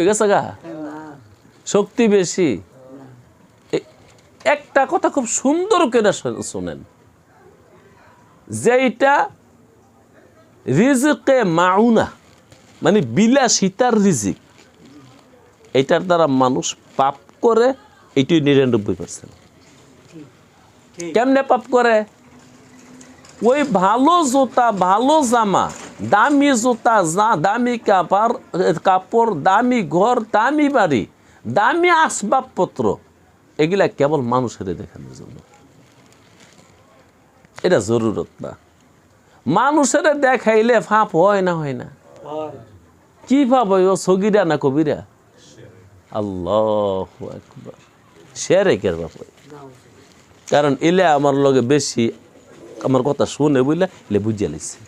গেছে গা, শক্তি বেশি। একটা কথা খুব সুন্দর করে শোনেন, যেটা রিজকে মাউনা মানে বিলাসিতার রিজিক, এটার দ্বারা মানুষ পাপ করে, এটি ৯৯%। কেমনে পাপ করে? ওই ভালো জুতা, ভালো জামা, দামি জুতা, দামি কাপড়, দামি ঘর, দামি বাড়ি, দামি আসবাবপত্র, এগুলা কেবল মানুষের দেখানোর জন্য। এটা জরুরত না। মানুষের দেখাইলে ফাপ হয় না? হয় না। কি পাপ হয়? ও সগিরা না কবিরা? আল্লাহু আকবার, শিরকের পাপ হয়। কারণ এলে আমার লগে বেশি আমার কথা শুনে বুঝলে এলে বুঝিয়ে লিখছে।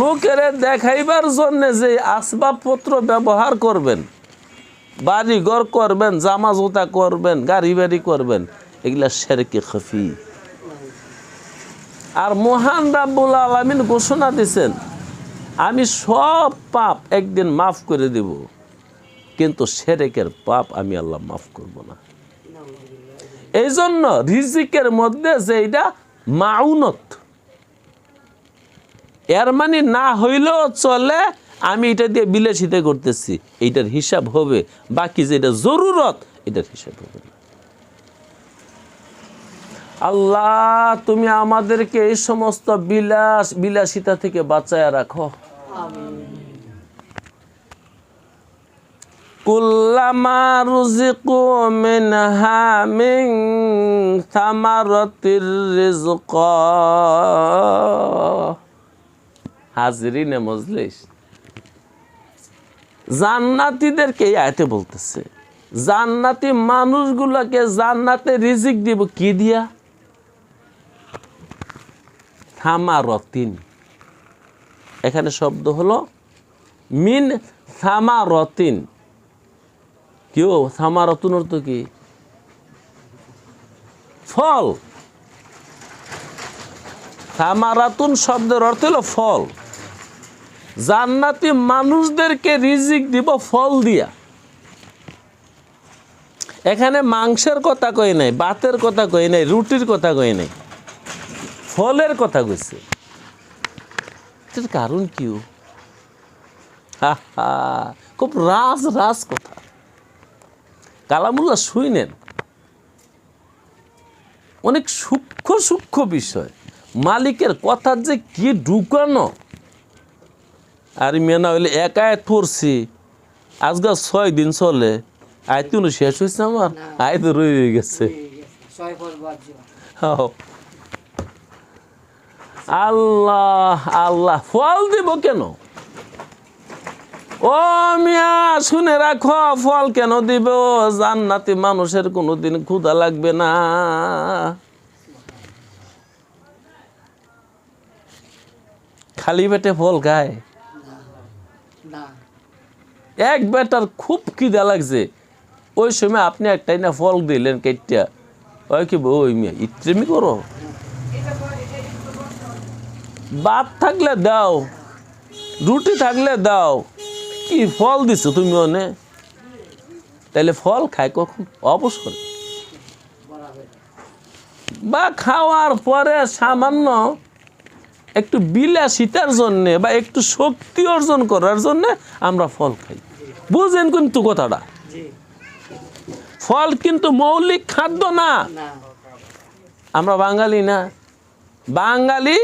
লোকের দেখাইবার জন্য যে আসবাবপত্র ব্যবহার করবেন, বাড়ি ঘর করবেন, জামা জুতা করবেন, গাড়ি বাড়ি করবেন, এগুলা শিরকে খফি। আর মহান রাব্বুল আলামিন ঘোষণা দিয়েছেন, আমি সব পাপ একদিন মাফ করে দেব, কিন্তু শিরকের পাপ আমি আল্লাহ মাফ করব না। এই জন্য রিজিকের মধ্যে যে এটা মাউনত, এর মানে না হইলেও চলে, আমি এটা দিয়ে বিলাসিতা করতেছি, এইটার হিসাব হবে। বাকি যেটা জরুরত, এটার হিসাব হবে না। আল্লাহ তুমি আমাদেরকে এই সমস্ত বিলাসিতা থেকে বাঁচায় রাখো। কুল্লামা রুজিকু মিনহা মিন থামারাতির রিজকা। হাজরিনে মজলিস, জান্নাতীদেরকে এই আয়াতে বলতেছে, জান্নাতি মানুষগুলোকে জান্নাতে রিজিক দিব কি দিয়া? থামারাতিন। এখানে শব্দ হলো মিন থামারাতিন। কেউ থামারাতুন অর্থ কি? ফল। থামারাতুন শব্দের অর্থ হলো ফল। জান্নাতি মানুষদেরকে রিজিক দিব ফল দিয়া। এখানে মাংসের কথা কই নাই, ভাতের কথা কই নাই, রুটির কথা কই নাই, ফলের কথা কইছে। এটার কারণ কি? খুব রাজ কথা। কালামুল্লাহ শুইনেন, অনেক সূক্ষ্ম বিষয়, মালিকের কথার যে কি ঢুকানো। আর মেনা হইলে এক আয়াত পড়ছি, আজকে 6 দিন চলে, আয়াত কোনো শেষ হয়েছে? আমার আয়াত রয়ে গেছে। আল্লাহ আল্লাহ ফল দিব কেন? ও মিয়া শুনে রাখো, ফল কেন দিব? জান্নাতি মানুষের কোনোদিন ক্ষুধা লাগবে না। খালি পেটে ফল খায়? এক বেটার খুব খিদা লাগছে, ওই সময় আপনি একটাই না ফল দিলেন কেটটা, ওই কি ওই মিয়া ইত্রেমি করো? ভাত থাকলে দাও, রুটি থাকলে দাও, কি ফল দিছো তুমি? অনে তাইলে ফল খায় কখন? অবসর বা খাওয়ার পরে সামান্য একটু বিলাসিতার জন্যে বা একটু শক্তি অর্জন করার জন্যে আমরা ফল খাই। বুঝেন কিন্তু কথাটা, ফল কিন্তু মৌলিক খাদ্য না। আমরা বাঙালি না, বাঙালি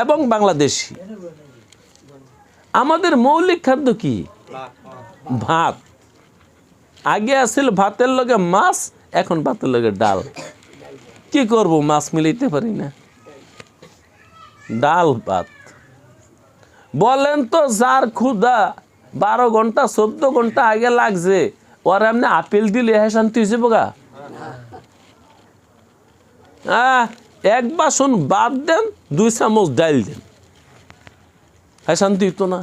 এবং বাংলাদেশি, আমাদের মৌলিক খাদ্য কি? ভাত। আগে আসছিল ভাতের লগে মাছ, এখন ভাতের লগে ডাল। কি করব, মাছ মিলাইতে পারি না, ডাল ভাত। বলেন তো, যার ক্ষুধা 12 ঘন্টা 14 ঘন্টা আগে লাগছে, ওর এমনি আপেল দিলে হ্যাঁ শান্তি হয়েছে বোকা? এক বাসন ভাত দেন, 2 চামচ ডাল দেন, হ্যাঁ শান্তি হইতো না?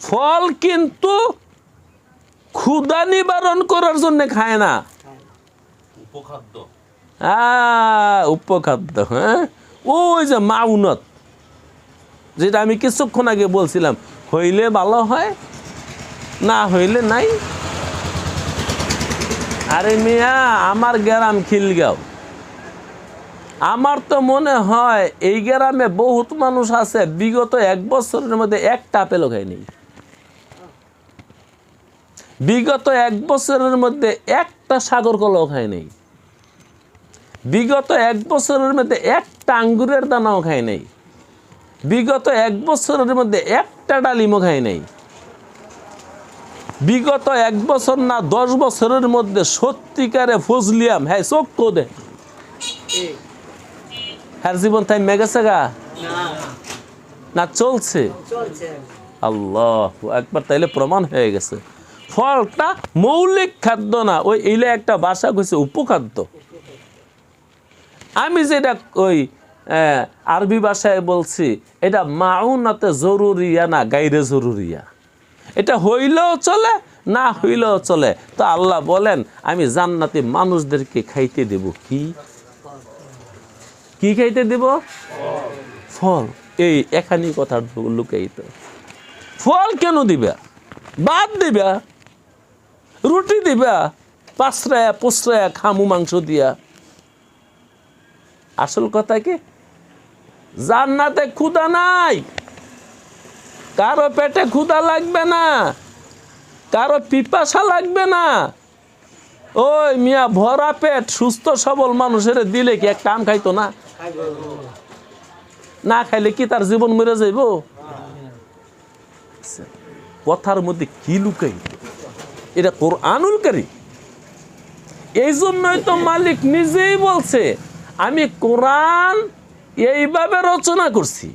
ফল কিন্তু ক্ষুধা নিবারণ করার জন্য খায় না, উপখাদ্য। উপখাদ্য। হ্যাঁ, ওই যে মাউনত, যেটা আমি কিছুক্ষণ আগে বলছিলাম, হইলে ভালো হয়, না হইলে নাই। আরে মিয়া, আমার গ্রাম খিলগাঁও, আমার তো মনে হয় এই গ্রামে বহুত মানুষ আছে বিগত 1 বছরের মধ্যে একটা আপেলও খায়নি। বিগত 1 বছরের মধ্যে একটা সাগর কলাও খায় নাই। বিগত 1 বছরের মধ্যে একটা আঙ্গুরের দানাও খায় নাই। বিগত 1 বছরের মধ্যে একটা ডালিমও খায় নাই। বিগত 1 বছর না 10 বছরের মধ্যে সত্যিকারে ফজলিয়াম, হ্যাঁ চোখ দে, হ্যাঁ জীবন তাই মেগেছে গা না চলছে? আল্লাহ একবার, তাইলে প্রমাণ হয়ে গেছে ফলটা মৌলিক খাদ্য না, ওই ইলে একটা ভাষা কইছে উপখাদ্য। আমি যেটা ওই আরবি ভাষায় বলছি, এটা মাউনাতে জরুরিয়া না গাইরে জরুরিয়া। এটা হইলেও চলে, না হইলেও চলে। তো আল্লাহ বলেন আমি জান্নাতি মানুষদেরকে খাইতে দেব কি? কি খাইতে দেব? ফল। এই এখানে কথা লুকাইত। ফল কেন দিবা? বাদ দিবা, রুটি দিবা, পাঁচরায়া পোসরায়া খামু মাংস দিয়া। আসল কথা কি, জান্নাতে ক্ষুধা নাই, কারো পেটে ক্ষুধা লাগবে না, কারো পিপাসা লাগবে না। ওই মিয়া ভরা পেট সুস্থ সবল মানুষের দিলে কি একটা আম খাইতো না? না খাইলে কি তার জীবন মরে যাইব? কথার মধ্যে কি লুকাই? এটা কোরআনুল কারীম। এই জন্যই তো মালিক নিজেই বলছে আমি কোরআন এইভাবে রচনা করছি।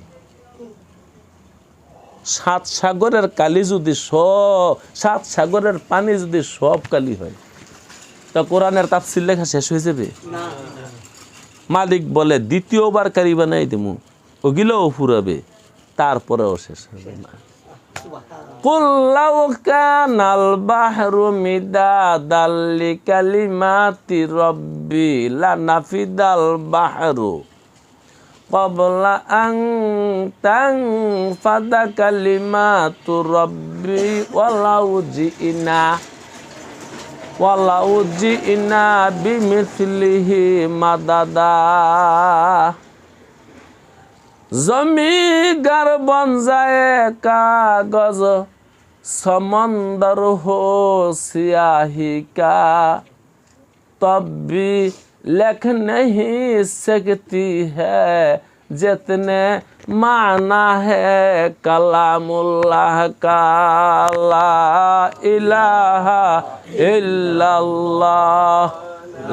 7 সাগরের কালি যদি 7 সাগরের পানি যদি সব কালি হয়, তা কোরআনের তাফসীর লেখা শেষ হয়ে যাবে? মালিক বলে দ্বিতীয়বার কারি বানাই দেবো, ওগুলোও ফুরাবে, তারপরেও শেষ হবে না। কুল লাউ কানাল বাহরু মিদাদাল লিকালিমাতি রাব্বি লানাফিদাল বাহরু ক্বাবলা আন তানফাদা কালিমাতু রাব্বি ওয়ালাউ জিনা বিমিসলিহি মাদাদা। জমি গার বন যায় কাগজ সমন্দর হো সিয়াহি কা, তব भी लिख नहीं सकती है जितने माना है कलामुल्लाह का। ला इलाहा इल्लल्लाह,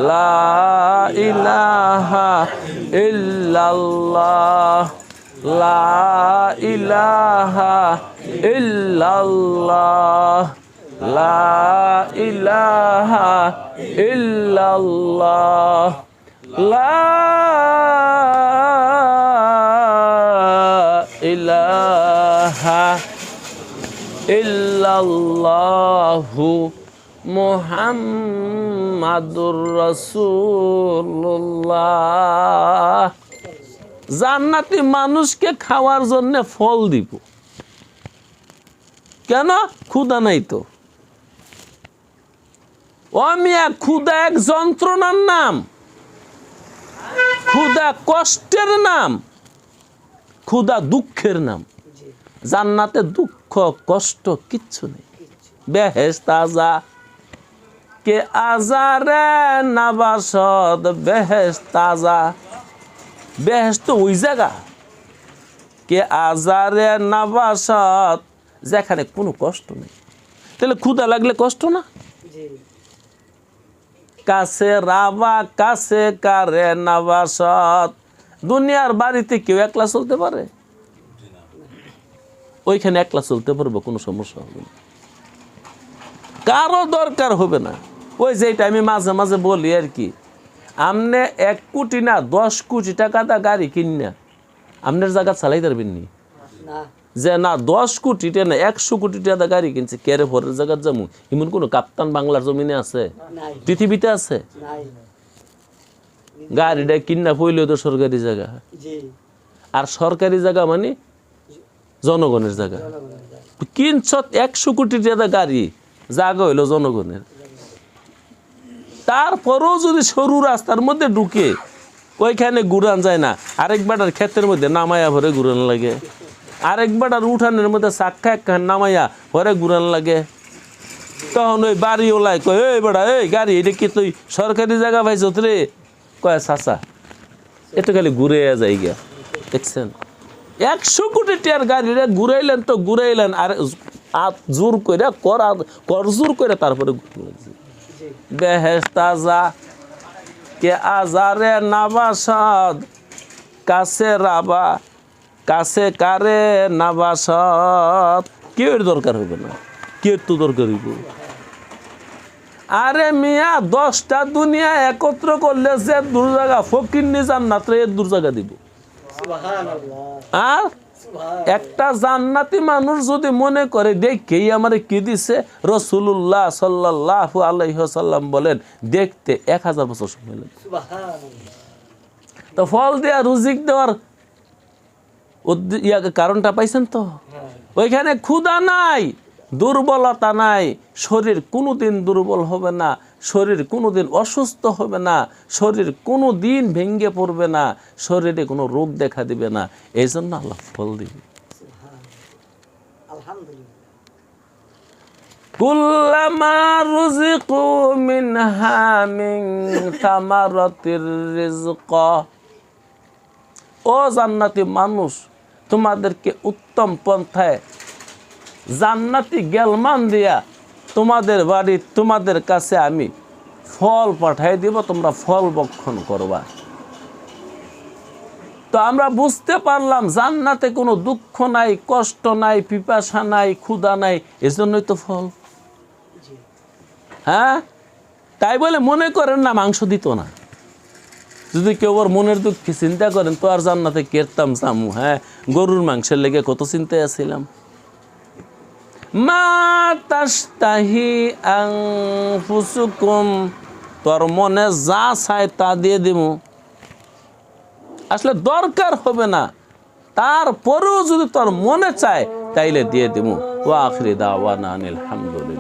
ला इलाहा इल्लल्लाह, ला इलाहा इल्लल्लाह, ला इलाहा इल्लल्लाह, ला इलाहा इल्लल्लाहु মুহাম্মাদুর রাসূলুল্লাহ। জান্নাতি মানুষকে খাওয়ার জন্য ফল দিব। কেন? ক্ষুধা নাই তো। ও মিয়া, ক্ষুধা এক যন্ত্রণার নাম, ক্ষুধা কষ্টের নাম, ক্ষুধা দুঃখের নাম। জান্নাতে দুঃখ কষ্ট কিচ্ছু নেই। বেহেশত তাজা কে আজারে নাবাসদ, বেহেশত তাজা। বেহেশত ওই জায়গা কে আজারে নাবাসদ, যেখানে কোনো কষ্ট নেই। তাহলে ক্ষুধা লাগলে কষ্ট না? কাছে রাবা কাছে কারে নাবাসত। দুনিয়ার বাড়িতে কেউ একলা চলতে পারে? ওইখানে একলা চলতে পারবো, কোনো সমস্যা হবে না, কারো দরকার হবে না। ওই যেটা আমি মাঝে মাঝে বলি আর কি, আমনে 1 কোটি না 10 কোটি টাকা দা গাড়ি কিনা আপনার জায়গা চালাই পারবেন নি? যে না 10 কোটি টাকা না 100 কোটি টাকা গাড়ি কিনছে, কেরে ভরের জায়গা যাবো, এমন কোনো কাপ্তান বাংলার জমিনে আছে? পৃথিবীতে আছে? গাড়িটা কিনা পইলেও তো সরকারি জায়গা, আর সরকারি জায়গা মানে জনগণের জায়গা কিনছ 100 কোটি টাকা গাড়ি, জায়গা হইলো জনগণের। তারপরেও যদি সরু রাস্তার মধ্যে ঢুকে ওইখানে ঘুরান যায় না, আরেক বেটার ক্ষেতের মধ্যে নামাইয়া ভরে ঘুরান লাগে, আরেক বেটার উঠানের মধ্যে চাক্কা একখান নামাইয়া ভরে ঘুরান লাগে, তখন ওই বাড়ি ওলাই কয় এই বেটা এই গাড়ি এটা কি তুই সরকারি জায়গা পাইছ রে? কয় চাচা এত খালি ঘুরে যায় গিয়া। দেখছেন 100 কোটি টাকার গাড়িরে ঘুরাইলেন তো ঘুরাইলেন, আর জোর করে কর জোর করে তারপরে বেহেশত যা কে আজারে নাবাসাদ কাছে রাবা কাছে কারে নাবাসাদ, কেউ দরকার হবে না, কেউ তো দরকার হইব। আরে মিয়া 10টা দুনিয়া একত্র করলে যে দূর জায়গা ফকির নি জান্নাত রে দূর জায়গা দিব। আর একটা জান্নাতি মানুষ যদি মনে করে দেখেই আমারে কি দিছে, রাসূলুল্লাহ সাল্লাল্লাহু আলাইহি ওয়াসাল্লাম বলেন দেখতে 1000 বছর সময় লাগে। তো ফল দেয়া রুজিক দেওয়ার কারণটা পাইছেন তো? ওইখানে ক্ষুধা নাই, দুর্বলতা নাই, শরীর কোনোদিন দুর্বল হবে না, শরীর কোনোদিন অসুস্থ হবে না, শরীর কোনো দিন ভেঙে পড়বে না, শরীরে কোনো রোগ দেখা দিবে না। এই জন্য আল্লাহ ফল দিবে। কুল্লামা রুজিকু মিনহা মিন তামারাতির রিজক, ও জান্নাতি মানুষ তোমাদেরকে উত্তম পন্থায় জান্নাতি গেলমান দিয়া তোমাদের বাড়ি তোমাদের কাছে আমি ফল পাঠাই দিব, তোমরা ফল ভক্ষণ করবা। তো আমরা বুঝতে পারলাম জান্নাতে কোনো দুঃখ নাই, কষ্ট নাই, পিপাসা নাই, ক্ষুধা নাই, এজন্যই তো ফল। হ্যাঁ, তাই বলে মনে করেন না মাংস দিত না। যদি কেউ ওর মনের দুঃখে চিন্তা করেন তো আর জান্নাতে কেরতাম চামু। হ্যাঁ, গরুর মাংসের লেগে কত চিন্তায় আছিলাম। মা তাশতাহি আনফুসুকুম, তোর মনে যা চায় তা দিয়ে দিব। আসলে দরকার হবে না, তারপরেও যদি তোর মনে চায় তাইলে দিয়ে দিব। ওয়া আখিরি দাওয়ানা আনিল হামদুলিল্লাহ।